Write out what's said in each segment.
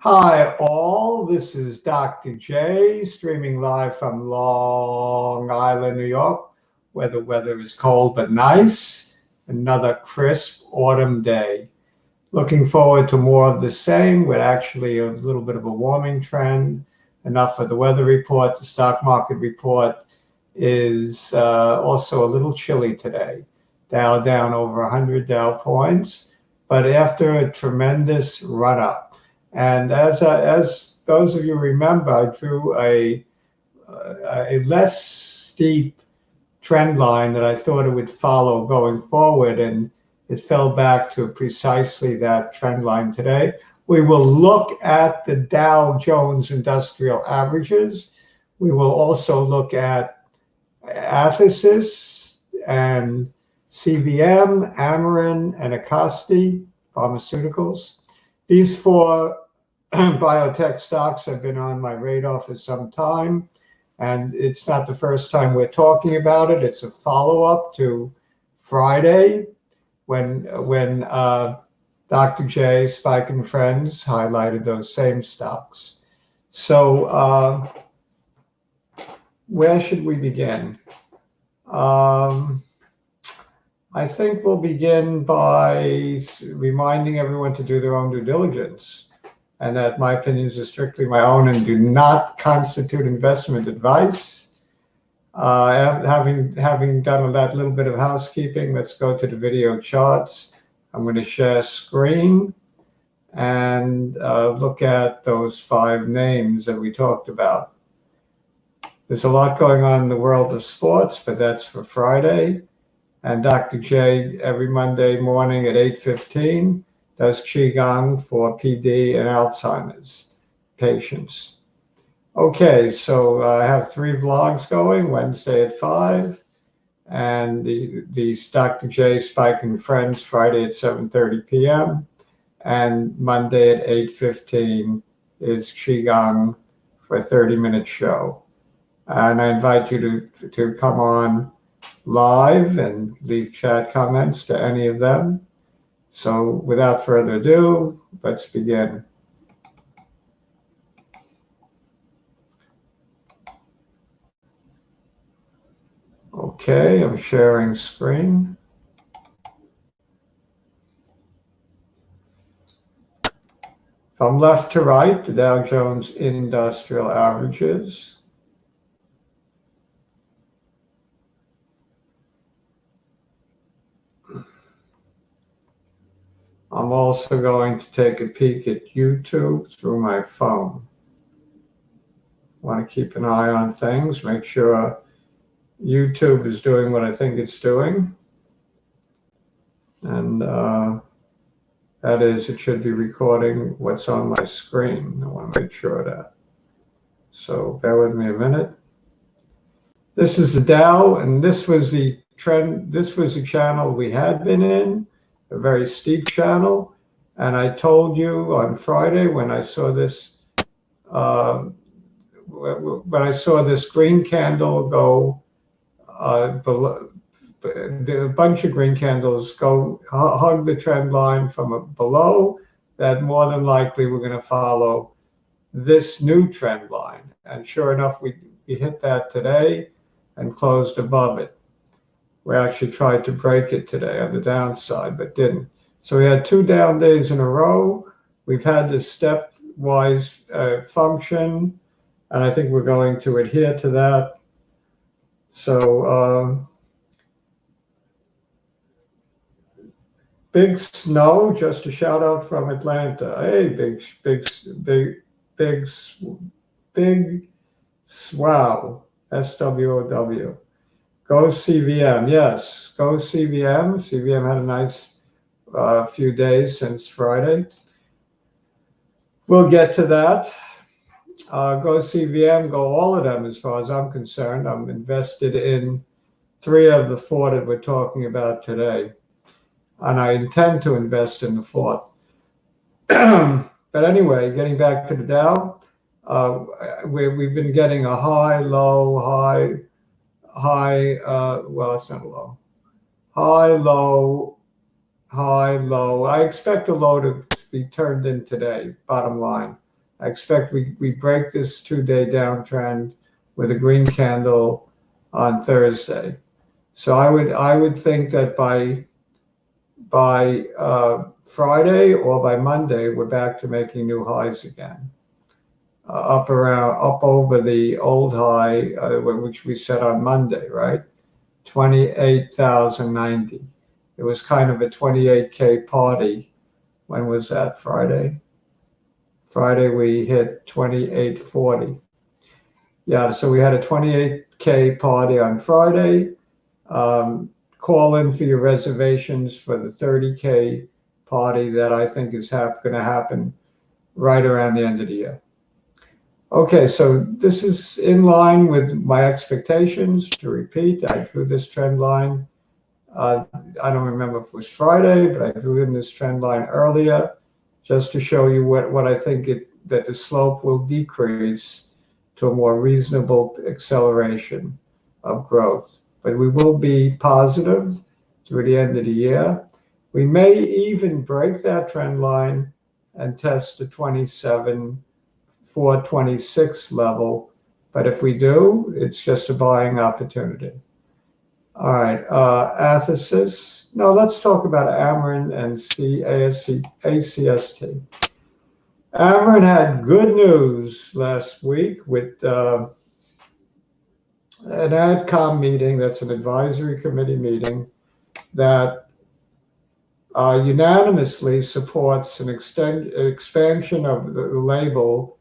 Hi all, this is Dr. J streaming live from Long Island, New York, where the weather is cold but nice. Another crisp autumn day. Looking forward to more of the same with actually a little bit of a warming trend. Enough for the weather report. The stock market report is also a little chilly today. Dow down over 100 Dow points, but after a tremendous run up. And as those of you remember, I drew a less steep trend line that I thought it would follow going forward, and it fell back to precisely that trend line today. We will look at the Dow Jones Industrial Averages. We will also look at athx and CVM, amrn, and acst, pharmaceuticals. These four biotech stocks have been on my radar for some time, and it's not the first time we're talking about it. It's a follow-up to Friday when Dr. J, Spike and Friends highlighted those same stocks. So where should we begin? I think we'll begin by reminding everyone to do their own due diligence, and that my opinions are strictly my own and do not constitute investment advice. Having done that little bit of housekeeping, let's go to the video charts. I'm going to share screen and look at those 5 names that we talked about. There's a lot going on in the world of sports, but that's for Friday. And Dr. J every Monday morning at 8:15 does Qigong for PD and Alzheimer's patients. Okay, so I have 3 vlogs going, Wednesday at 5, and the Dr. J, Spike and Friends Friday at 7:30 p.m. and Monday at 8:15 is Qigong for a 30-minute show. And I invite you to come on live and leave chat comments to any of them. So without further ado, let's begin. Okay, I'm sharing screen. From left to right, the Dow Jones Industrial Averages. I'm also going to take a peek at YouTube through my phone. Want to keep an eye on things, make sure YouTube is doing what I think it's doing. And that is, it should be recording what's on my screen. I want to make sure of that. So bear with me a minute. This is the Dow, and this was the trend. This was the channel we had been in, a very steep channel. And I told you on Friday when I saw this, green candle go below, a bunch of green candles go hug the trend line from below, that more than likely we're going to follow this new trend line. And sure enough, we hit that today and closed above it. We actually tried to break it today on the downside, but didn't. So we had 2 down days in a row. We've had this stepwise function, and I think we're going to adhere to that. So Big Snow, just a shout out from Atlanta. Hey, big Swow, SWOW. Go CVM, yes, go CVM. CVM had a nice few days since Friday. We'll get to that. Go CVM, go all of them as far as I'm concerned. I'm invested in 3 of the 4 that we're talking about today. And I intend to invest in the 4th. But anyway, getting back to the Dow, we've been getting a high, low, high, well, it's not a low. High, low, high, low. I expect the low to be turned in today, bottom line. I expect we break this 2-day downtrend with a green candle on Thursday. So I would think that by Friday or by Monday, we're back to making new highs again, up over the old high, which we set on Monday, right? 28,090. It was kind of a 28K party. When was that? Friday? Friday we hit 2840. Yeah, so we had a 28K party on Friday. Call in for your reservations for the 30K party that I think is going to happen right around the end of the year. Okay, so this is in line with my expectations. To repeat, I drew this trend line. I don't remember if it was Friday, but I drew in this trend line earlier just to show you what I think that the slope will decrease to a more reasonable acceleration of growth. But we will be positive through the end of the year. We may even break that trend line and test the 27,426 level. But if we do, it's just a buying opportunity. All right, athx. No, let's talk about amrn and acst. Amrn had good news last week with an AdCom meeting, that's an advisory committee meeting, that unanimously supports an expansion of the label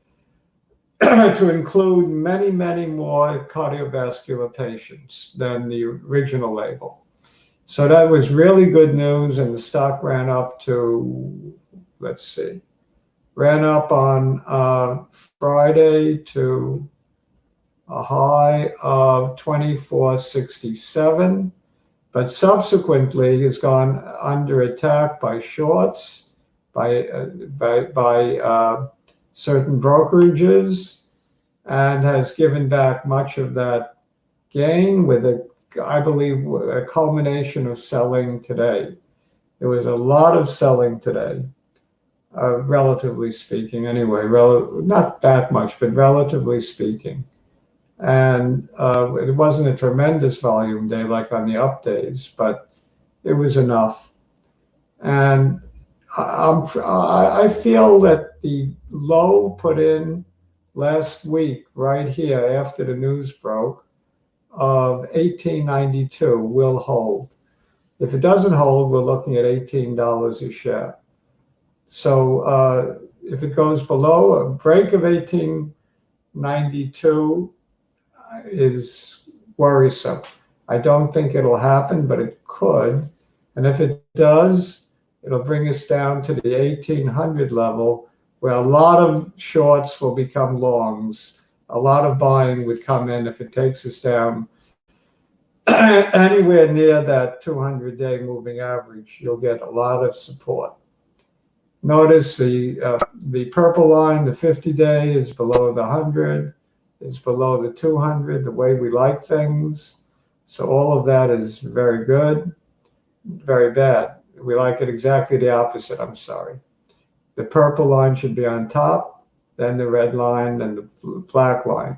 to include many, many more cardiovascular patients than the original label. So that was really good news, and the stock ran up to, let's see, ran up on Friday to a high of 2467, but subsequently has gone under attack by shorts, by certain brokerages, and has given back much of that gain with I believe, a culmination of selling today. There was a lot of selling today, relatively speaking anyway, not that much, but relatively speaking. And it wasn't a tremendous volume day like on the up days, but it was enough. And I feel that the low put in last week, right here after the news broke, of 1892 will hold. If it doesn't hold, we're looking at $18 a share. So if it goes below, a break of 1892 is worrisome. I don't think it'll happen, but it could. And if it does, it'll bring us down to the 1800 level, where a lot of shorts will become longs. A lot of buying would come in if it takes us down anywhere near that 200-day moving average. You'll get a lot of support. Notice the purple line, the 50-day, is below the 100, is below the 200, the way we like things. So all of that is very good, very bad. We like it exactly the opposite, I'm sorry. The purple line should be on top, then the red line, then the black line.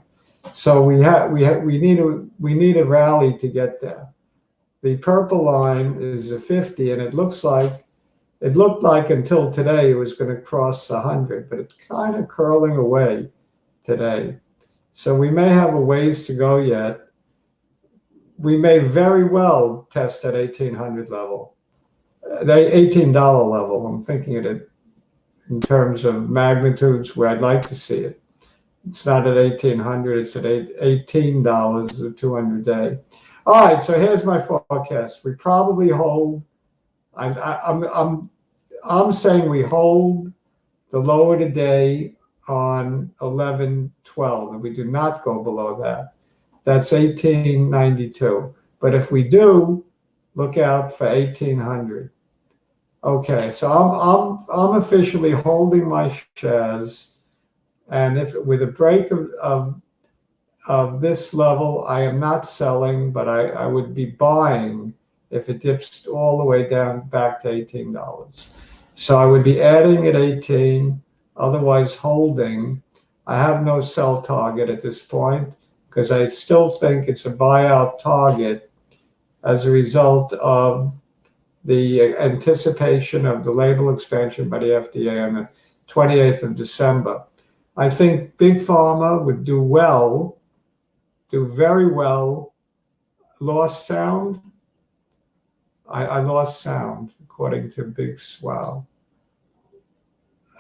So we need a rally to get there. The purple line is a 50, and it looked like until today it was going to cross 100, but it's kind of curling away today. So we may have a ways to go yet. We may very well test that 1800 level, the $18 level. I'm thinking of it in terms of magnitudes where I'd like to see it. It's not at 1800, it's at $18, the 200-day. All right, so here's my forecast. We probably hold. I'm saying we hold the low of the day on 1112, and we do not go below that. That's 1892. But if we do, look out for 1800. Okay, so I'm officially holding my shares, and if with a break of this level, I am not selling, but I would be buying if it dips all the way down back to $18. So I would be adding at 18 otherwise holding. I have no sell target at this point because I still think it's a buyout target as a result of the anticipation of the label expansion by the FDA on the 28th of December. I think Big Pharma would do well, do very well. Lost sound? I lost sound, according to Big Swell.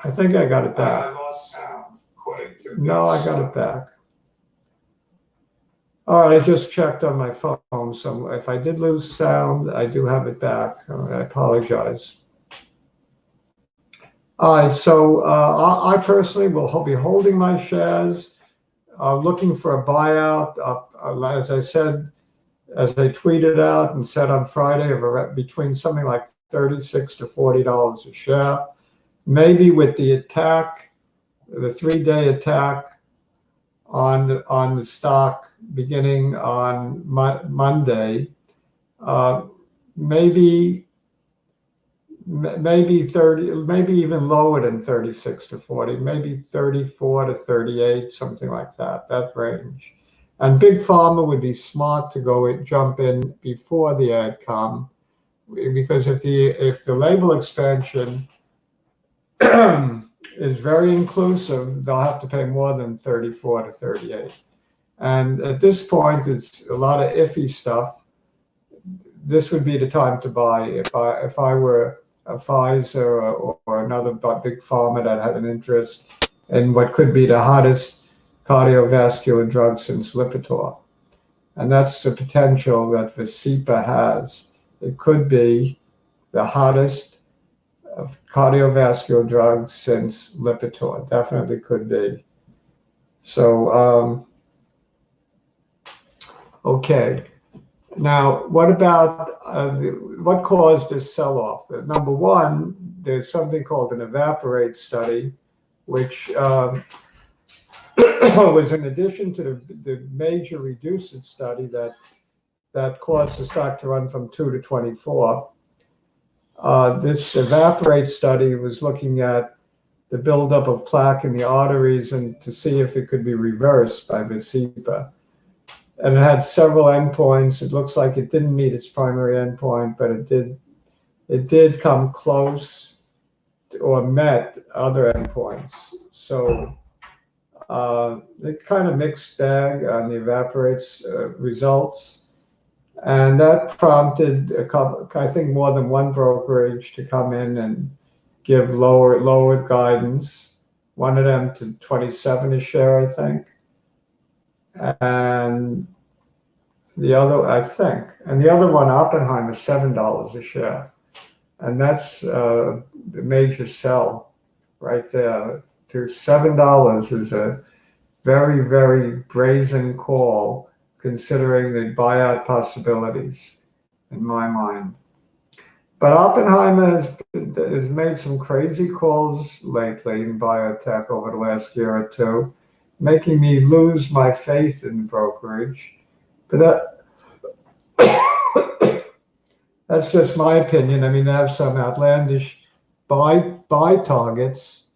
I think I got it back. I lost sound, according to Big No, I got it back. All right, I just checked on my phone, so if I did lose sound, I do have it back. I apologize. All right, so I personally will be holding my shares, looking for a buyout. As I said, as I tweeted out and said on Friday, of between something like $36 to $40 a share. Maybe with the attack, the 3-day attack on the stock beginning on Monday, maybe 30, maybe even lower than 36 to 40, maybe 34 to 38, something like that range. And Big Pharma would be smart to jump in before the AdCom, because if the label expansion is very inclusive, they'll have to pay more than 34 to 38. And at this point, it's a lot of iffy stuff. This would be the time to buy if I were a Pfizer or another big pharma that had an interest in what could be the hottest cardiovascular drug since Lipitor. And that's the potential that Vascepa has. It could be the hottest of cardiovascular drugs since Lipitor. Definitely could be. So, okay. Now, what about what caused this sell-off? Number one, there's something called an evaporate study, which was in addition to the major reduce it study that caused the stock to run from 2 to 24. This evaporate study was looking at the buildup of plaque in the arteries and to see if it could be reversed by Vascepa. And it had several endpoints. It looks like it didn't meet its primary endpoint, but it did come close or met other endpoints. So it kind of mixed bag on the evaporates results. And that prompted I think more than one brokerage to come in and give lowered guidance. One of them to 27 a share, I think. And the other, one, Oppenheimer, $7 a share. And that's the major sell right there. To $7 is a very, very brazen call, considering the buyout possibilities, in my mind. But Oppenheimer has made some crazy calls lately in biotech over the last year or two, making me lose my faith in brokerage. But that's just my opinion. I mean, they have some outlandish buy targets,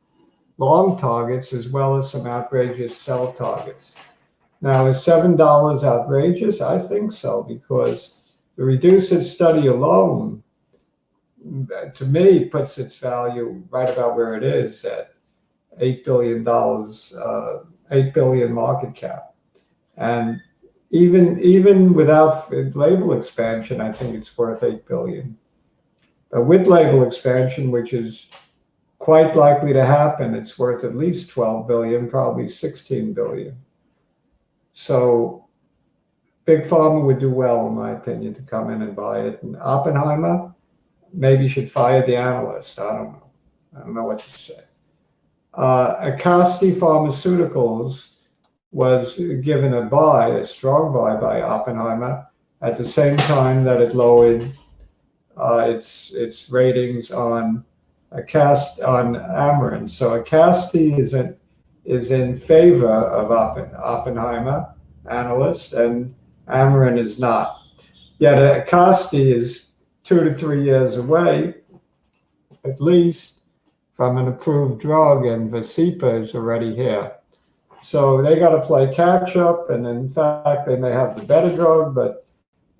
long targets, as well as some outrageous sell targets. Now, is $7 outrageous? I think so, because the reduce it study alone, to me, puts its value right about where it is at $8 billion, 8 billion market cap. And even without label expansion, I think it's worth 8 billion. But with label expansion, which is quite likely to happen, it's worth at least 12 billion, probably 16 billion. So Big Pharma would do well, in my opinion, to come in and buy it. And Oppenheimer maybe should fire the analyst. I don't know what to say. Acast Pharmaceuticals was given a strong buy by Oppenheimer at the same time that it lowered its ratings on amrn. So Acast is in favor of Oppenheimer analyst, and amrn is not. Yet Acast is 2 to 3 years away, at least, from an approved drug, and Vasipa is already here. So they got to play catch up, and in fact, they may have the better drug, but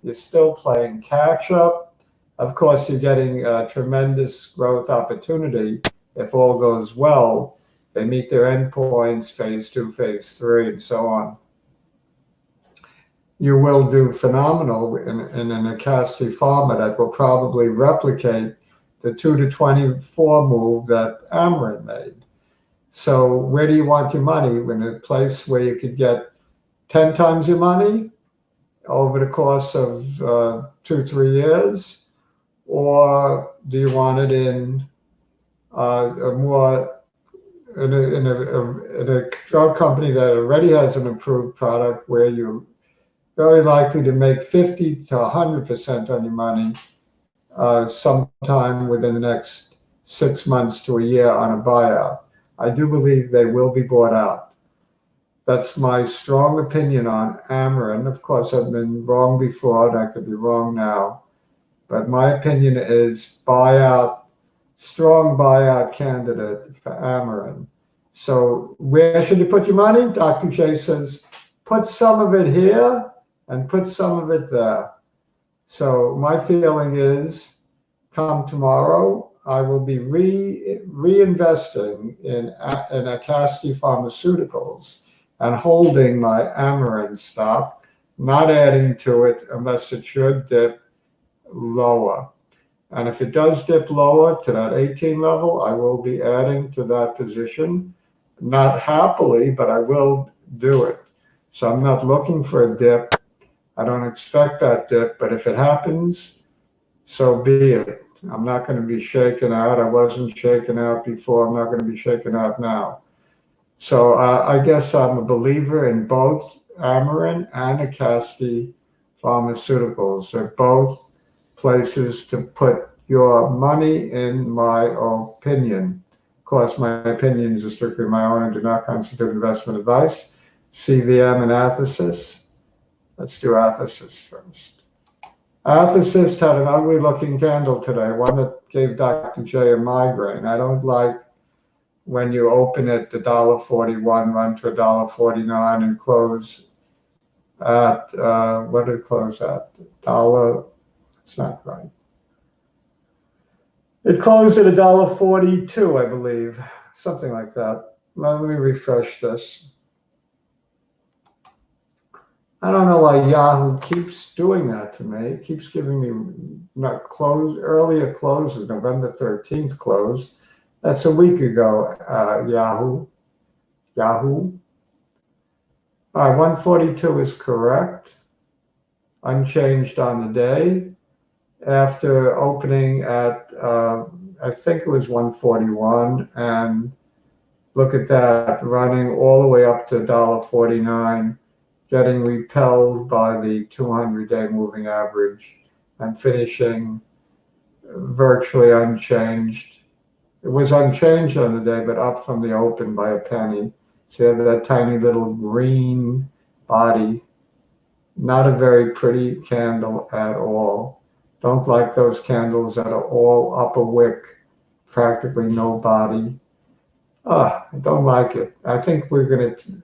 you're still playing catch up. Of course, you're getting a tremendous growth opportunity if all goes well. They meet their endpoints, phase 2, phase 3, and so on. You will do phenomenal in an acst pharma that will probably replicate the 2 to 24 move that Amrn made. So where do you want your money? In a place where you could get 10 times your money over the course of 2-3 years? Or do you want it in a drug company that already has an approved product where you're very likely to make 50 to 100% on your money sometime within the next 6 months to a year on a buyout? I do believe they will be bought out. That's my strong opinion on Amrn. Of course, I've been wrong before, and I could be wrong now. But my opinion is strong buyout candidate for Amrn. So where should you put your money? Dr. J says, put some of it here and put some of it there. So my feeling is, come tomorrow, I will be reinvesting in acst Pharmaceuticals and holding my Amrn stock, not adding to it unless it should dip lower. And if it does dip lower to that 18 level, I will be adding to that position. Not happily, but I will do it. So I'm not looking for a dip. I don't expect that dip, but if it happens, so be it. I'm not going to be shaken out. I wasn't shaken out before. I'm not going to be shaken out now. So I guess I'm a believer in both Amrn and acst Pharmaceuticals. They're both places to put your money, in my opinion. Of course, my opinions are strictly my own and do not constitute investment advice. CVM and athx. Let's do athx first. Athx had an ugly looking candle today, one that gave Dr. J a migraine. I don't like when you open at the $1.41, run to $1.49 and close at, what did it close at? Dollar, it's not right. It closed at $1.42, I believe, something like that. Let me refresh this. I don't know why Yahoo keeps doing that to me. It keeps giving me earlier closes, November 13th close. That's a week ago, Yahoo. All right, 142 is correct. Unchanged on the day. After opening at, I think it was 141, and look at that, running all the way up to $1.49. Getting repelled by the 200-day moving average and finishing virtually unchanged. It was unchanged on the day, but up from the open by a penny. So you have that tiny little green body. Not a very pretty candle at all. Don't like those candles that are all upper wick, practically no body. I don't like it. I think we're going to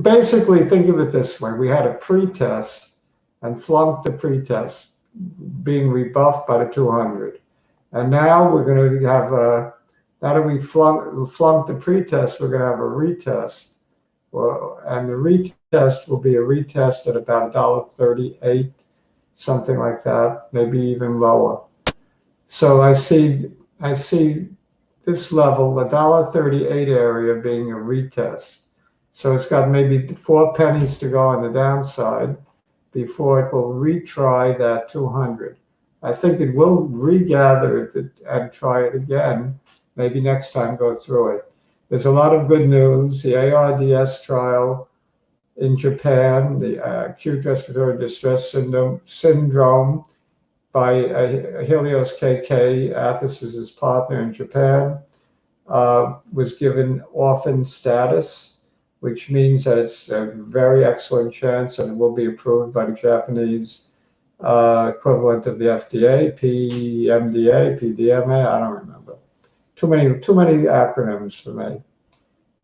basically think of it this way. We had a pretest and flunked the pretest, being rebuffed by the 200. And now we're going to have now that we flunked the pretest, we're going to have a retest. And the retest will be a retest at about $1.38, something like that, maybe even lower. So I see this level, the $1.38 area, being a retest. So it's got maybe 4 pennies to go on the downside before it will retry that 200. I think it will regather it and try it again. Maybe next time go through it. There's a lot of good news. The ARDS trial in Japan, the acute respiratory distress syndrome by Helios KK, athx's partner in Japan, was given orphan status, which means that it's a very excellent chance and it will be approved by the Japanese equivalent of the FDA, PMDA, PDMA, I don't remember. too many acronyms for me.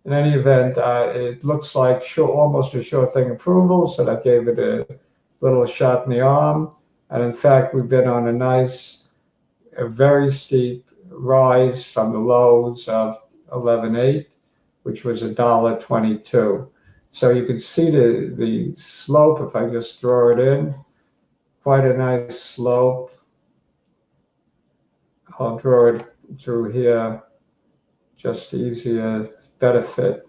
In any event, it looks like almost a sure thing approval, so that gave it a little shot in the arm. And in fact, we've been on a very steep rise from the lows of 11.8, which was $1.22. So you can see the slope, if I just draw it in, quite a nice slope. I'll draw it through here, just easier, better fit.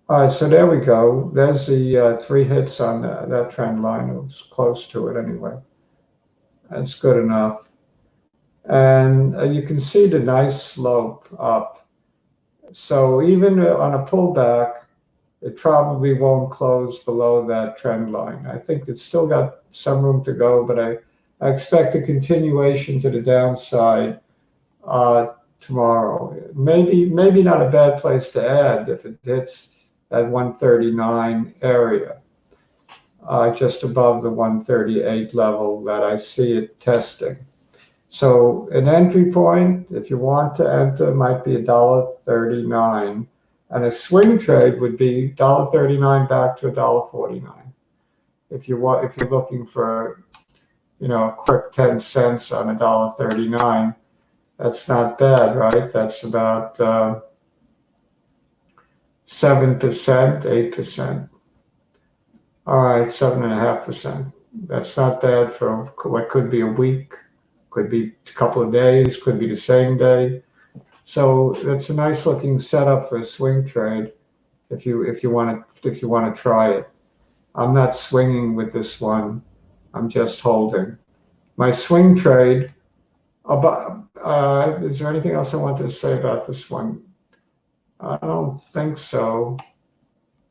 All right, so there we go. There's the 3 hits on that trend line. It was close to it anyway. That's good enough. And you can see the nice slope up. So even on a pullback, it probably won't close below that trend line. I think it's still got some room to go, but I expect a continuation to the downside tomorrow. Maybe not a bad place to add if it hits that 139 area, just above the 138 level that I see it testing. So an entry point, if you want to enter, might be $1.39, and a swing trade would be $1.39 back to $1.49. If you're looking for, a quick 10 cents on $1.39, that's not bad, right? That's about 7%, 8%. All right, 7.5%. That's not bad for what could be a week, could be a couple of days, could be the same day. So that's a nice looking setup for a swing trade if you want to try it. I'm not swinging with this one. I'm just holding. My swing trade, is there anything else I wanted to say about this one? I don't think so.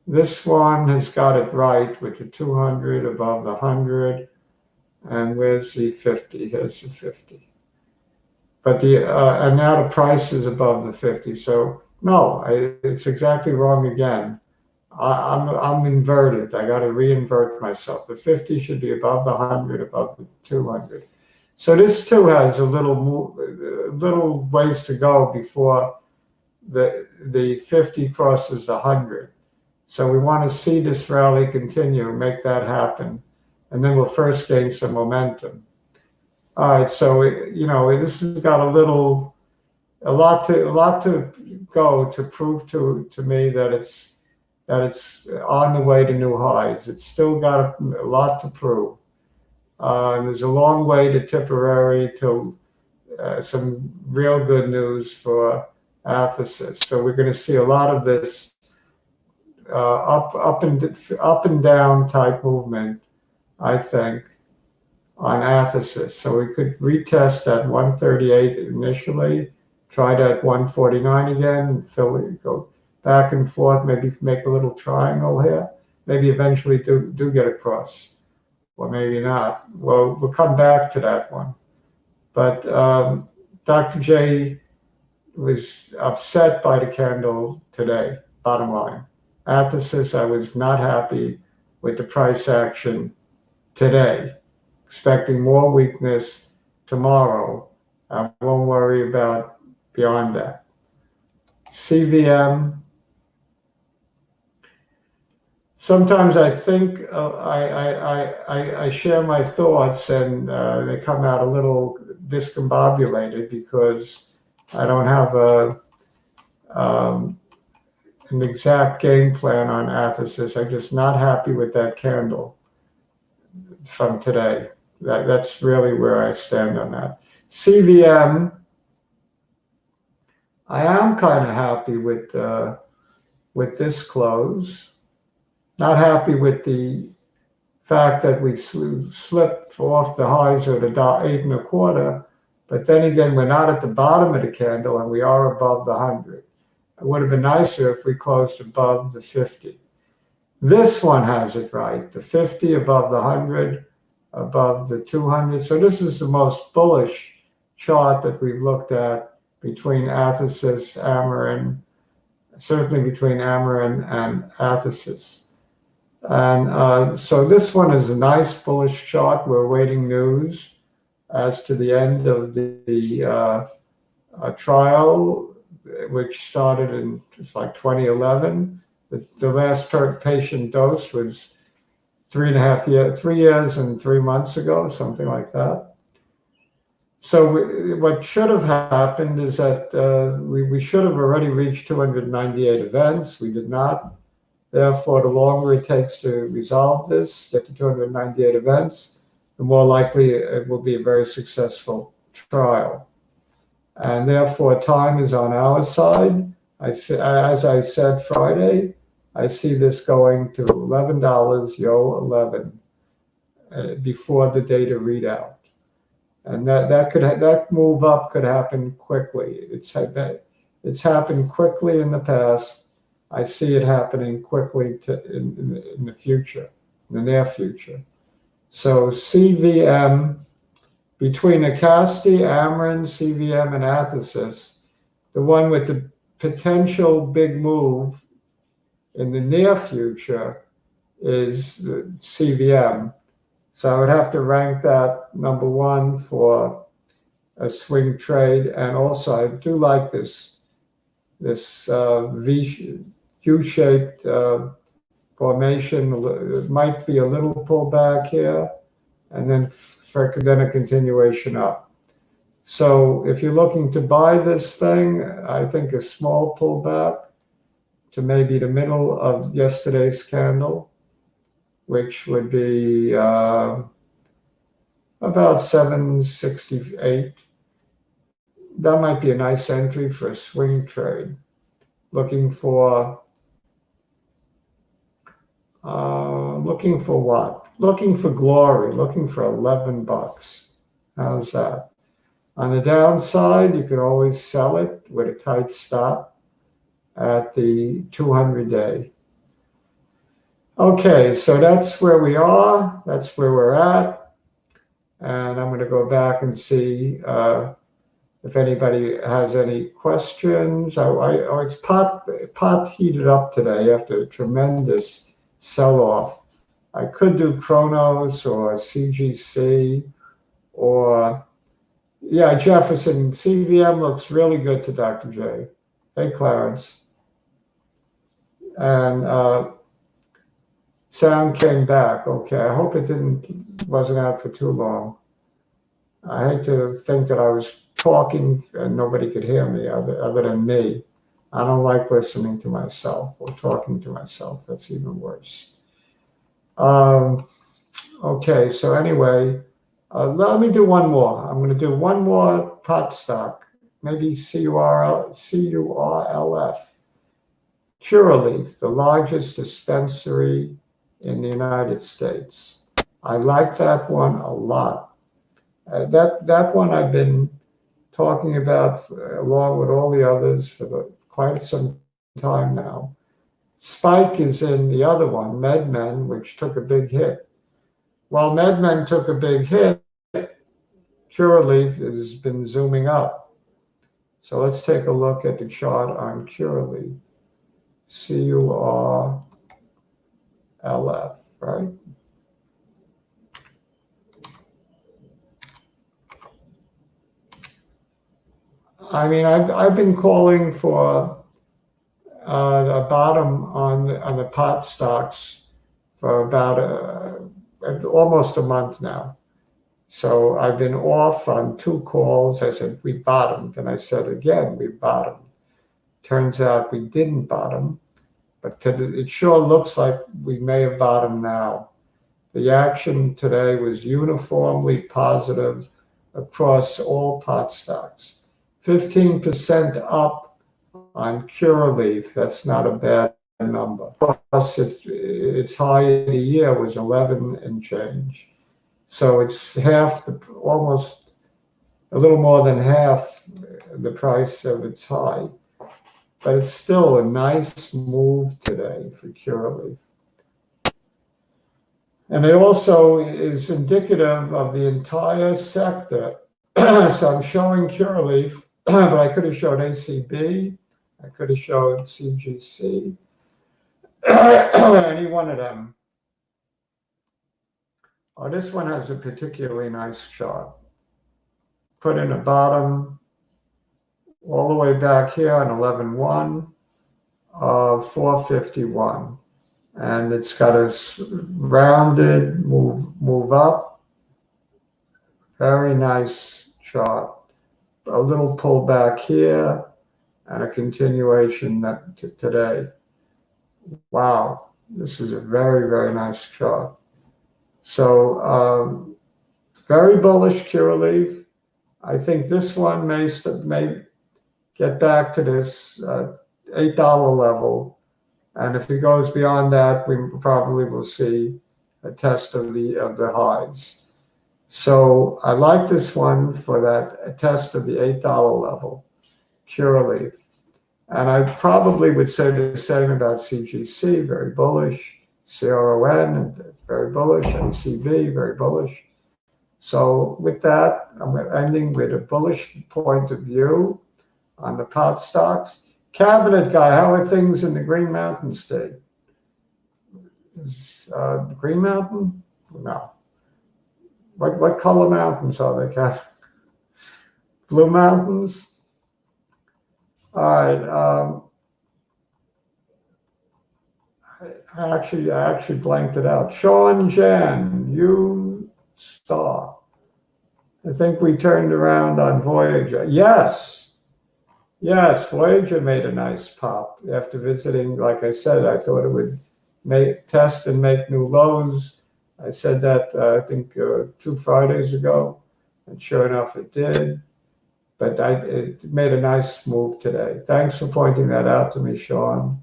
This one has got it right with the 200 above the 100. And where's the 50? Here's the 50. But and now the price is above the 50. So no, it's exactly wrong again. I'm inverted. I got to reinvert myself. The 50 should be above the 100, above the 200. So this too has a little ways to go before the 50 crosses the 100. So we want to see this rally continue, make that happen, and then we'll first gain some momentum. All right, so this has got a lot to go to prove to me that it's on the way to new highs. It's still got a lot to prove. There's a long way to Tipperary to some real good news for athx. So we're going to see a lot of this up and down type movement, I think, on athx. So we could retest at 138 initially, try that 149 again, go back and forth, maybe make a little triangle here, maybe eventually do get across, or maybe not. Well, we'll come back to that one. But Dr. J was upset by the candle today, bottom line. athx, I was not happy with the price action today, expecting more weakness tomorrow. I won't worry about beyond that. CVM, sometimes I think I share my thoughts and they come out a little discombobulated because I don't have an exact game plan on athx. I'm just not happy with that candle from today. That's really where I stand on that. CVM, I am kind of happy with this close. Not happy with the fact that we slipped off the highs of the $8.25, but then again, we're not at the bottom of the candle and we are above the 100. It would have been nicer if we closed above the 50. This one has it right, the 50 above the 100, above the 200. So this is the most bullish chart that we've looked at between athx, amrn, certainly between amrn and athx. And so this one is a nice bullish chart. We're awaiting news as to the end of the a trial which started in it's like 2011. The last patient dose was 3 years and 3 months ago, something like that. So what should have happened is that we should have already reached 298 events. We did not. Therefore, the longer it takes to resolve this, get to 298 events, the more likely it will be a very successful trial. And therefore, time is on our side. As I said Friday, I see this going to $11, yo, 11, before the data readout. And that move up could happen quickly. It's happened quickly in the past. I see it happening quickly in the future, in the near future. So CVM, between acst, amrn, CVM, and athx, the one with the potential big move in the near future is the CVM. So I would have to rank that number one for a swing trade. And also, I do like this U-shaped formation. It might be a little pullback here, and then a continuation up. So if you're looking to buy this thing, I think a small pullback to maybe the middle of yesterday's candle, which would be about 768. That might be a nice entry for a swing trade. Looking for what? Looking for glory. Looking for $11. How's that? On the downside, you can always sell it with a tight stop at the 200-day. Okay, so that's where we are. That's where we're at. And I'm going to go back and see if anybody has any questions. It's pot heated up today after a tremendous sell-off. I could do Chronos or CGC or, yeah, Jefferson. CVM looks really good to Dr. J. Hey, Clarence. And sound came back. Okay, I hope it wasn't out for too long. I hate to think that I was talking and nobody could hear me other than me. I don't like listening to myself or talking to myself. That's even worse. Okay, so anyway, let me do one more. I'm going to do one more pot stock, maybe CURLF. Curaleaf, the largest dispensary in the United States. I like that one a lot. That one I've been talking about along with all the others for quite some time now. Spike is in the other one, MedMen, which took a big hit. While MedMen took a big hit, Curaleaf has been zooming up. So let's take a look at the chart on Curaleaf. CURLF, right? I mean, I've been calling for a bottom on the pot stocks for about almost a month now. So I've been off on 2 calls. I said, we bottomed. And I said, again, we bottomed. Turns out we didn't bottom, but it sure looks like we may have bottomed now. The action today was uniformly positive across all pot stocks. 15% up on Curaleaf. That's not a bad number. Plus, its high of the year was 11 and change. So it's almost a little more than half the price of its high. But it's still a nice move today for Curaleaf. And it also is indicative of the entire sector. So I'm showing Curaleaf, but I could have showed ACB. I could have showed CGC. Any one of them. Oh, this one has a particularly nice chart. Put in a bottom, all the way back here on 11.1 of 451. And it's got a rounded move up. Very nice chart. A little pullback here and a continuation today. Wow, this is a very, very nice chart. So very bullish curleaf. I think this one may get back to this $8 level. And if it goes beyond that, we probably will see a test of the highs. So I like this one for that test of the $8 level, curleaf. And I probably would say the same about CGC, very bullish, CRON, very bullish, ACB, very bullish. So with that, I'm ending with a bullish point of view on the pot stocks. Cabinet guy, how are things in the Green Mountain state? Is Green Mountain? No. What color mountains are they, Cabinet? Blue Mountains? All right. I actually blanked it out. Sean Jan, you star. I think we turned around on Voyager. Yes, Voyager made a nice pop after visiting. Like I said, I thought it would test and make new lows. I said that I think 2 Fridays ago, and sure enough, it did. But it made a nice move today. Thanks for pointing that out to me, Sean.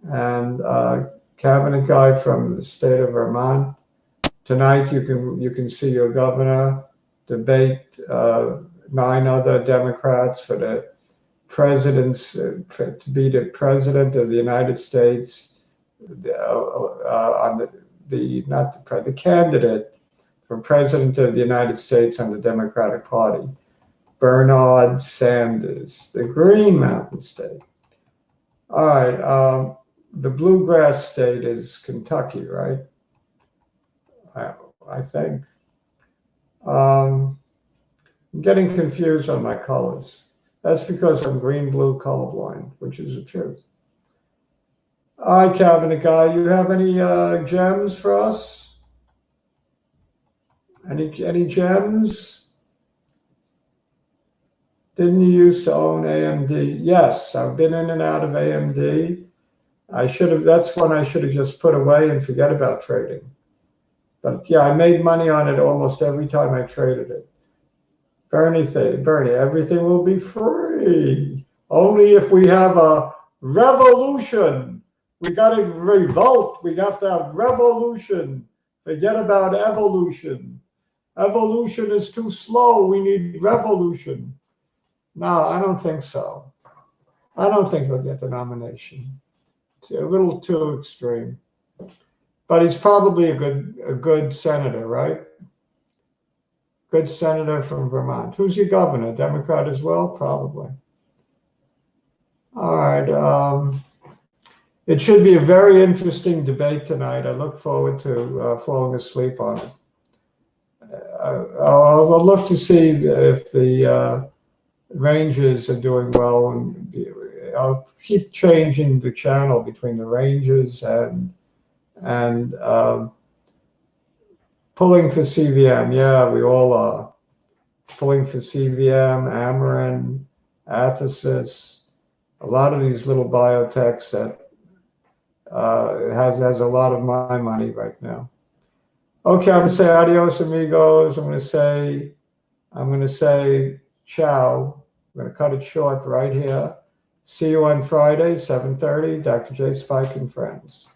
And cabinet guy from the state of Vermont. Tonight you can see your governor debate 9 other Democrats for the president's to be the president of the United States, on the candidate for president of the United States on the Democratic Party, Bernard Sanders, the Green Mountain State. All right, the bluegrass state is Kentucky, right? I think. I'm getting confused on my colors. That's because I'm green-blue colorblind, which is the truth. All right, cabinet guy, you have any gems for us? Any gems? Didn't you used to own AMD? Yes, I've been in and out of AMD. That's one I should have just put away and forget about trading. But yeah, I made money on it almost every time I traded it. Bernie, everything will be free. Only if we have a revolution. We got to revolt. We have to have revolution. Forget about evolution. Evolution is too slow. We need revolution. No, I don't think so. I don't think he'll get the nomination. It's a little too extreme. But he's probably a good senator, right? Good senator from Vermont. Who's your governor? Democrat as well? Probably. All right. It should be a very interesting debate tonight. I look forward to falling asleep on it. I'll look to see if the Rangers are doing well, and I'll keep changing the channel between the Rangers and pulling for CVM. Yeah, we all are pulling for CVM, amrn, athx, a lot of these little biotechs that has a lot of my money right now. Okay, I'm gonna say adios, amigos. I'm gonna say ciao. I'm gonna cut it short right here. See you on Friday, 7:30. Dr. J. Spike and Friends.